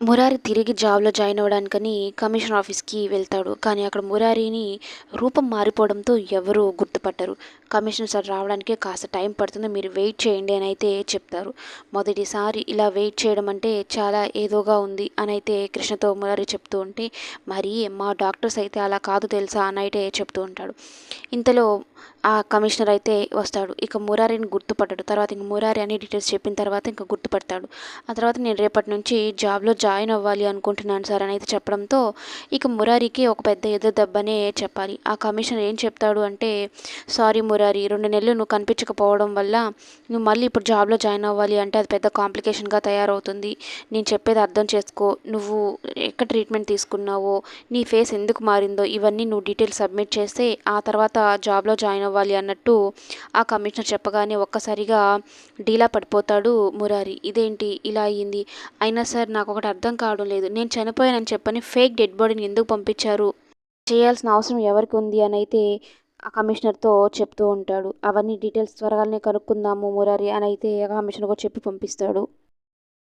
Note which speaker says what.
Speaker 1: మురారి తిరిగి జాబ్‌లో join అవ్వడానికని commissioner ఆఫీస్‌కి వెళ్తాడు. కానీ అక్కడ మురారిని రూపం మారిపోవడంతో ఎవరు గుర్తుపట్టరు. కమిషనర్ సార్ రావడానికే కాస్త టైం పడుతుంది. మీరు వెయిట్ చేయండి అనైతే చెప్తారు. మొదటిసారి ఇలా వెయిట్ చేయడం అంటే చాలా ఏదోగా ఉంది అనైతే కృష్ణతో మురారి చెప్తూ ఉంటే, మరి మా డాక్టర్స్ అయితే అలా కాదు తెలుసా అనైతే చెప్తూ ఉంటాడు. ఇంతలో ఆ కమిషనర్ అయితే వస్తాడు. ఇక మురారిని గుర్తుపట్టడు. తర్వాత ఇంక మురారి అన్ని డీటెయిల్స్ చెప్పిన తర్వాత ఇంక గుర్తుపడతాడు. ఆ తర్వాత నేను రేపటి నుంచి జాబ్‌లో జాయిన్ అవ్వాలి అనుకుంటున్నాను సార్ అని అయితే చెప్పడంతో ఇక మురారికి ఒక పెద్ద ఎదురు దెబ్బనే చెప్పాలి. ఆ కమిషనర్ ఏం చెప్తాడు అంటే, సారీ మురారి 2 నెలలు నువ్వు కనిపించకపోవడం వల్ల నువ్వు మళ్ళీ ఇప్పుడు జాబ్‌లో జాయిన్ అవ్వాలి అంటే అది పెద్ద కాంప్లికేషన్‌గా తయారవుతుంది. నేను చెప్పేది అర్థం చేసుకో. నువ్వు ఎక్కడ ట్రీట్మెంట్ తీసుకున్నావో, నీ ఫేస్ ఎందుకు మారిందో ఇవన్నీ నువ్వు డీటెయిల్స్ సబ్మిట్ చేస్తే ఆ తర్వాత జాబ్‌లో జాయిన్ అవ్వాలి అన్నట్టు ఆ కమిషనర్ చెప్పగానే ఒక్కసారిగా డీలా పడిపోతాడు మురారి. ఇదేంటి ఇలా అయ్యింది? అయినా సార్ నాకొకటి అర్థం కావడం లేదు. నేను చనిపోయానని చెప్పని ఫేక్ డెడ్ బాడీని ఎందుకు పంపించారు? చేయాల్సిన అవసరం ఎవరికి ఉంది అనైతే ఆ కమిషనర్‌తో చెప్తూ ఉంటాడు. అవన్నీ డీటెయిల్స్ త్వరగానే కనుక్కుందాము మురారి అనైతే ఆ కమిషనర్ కూడా చెప్పి పంపిస్తాడు.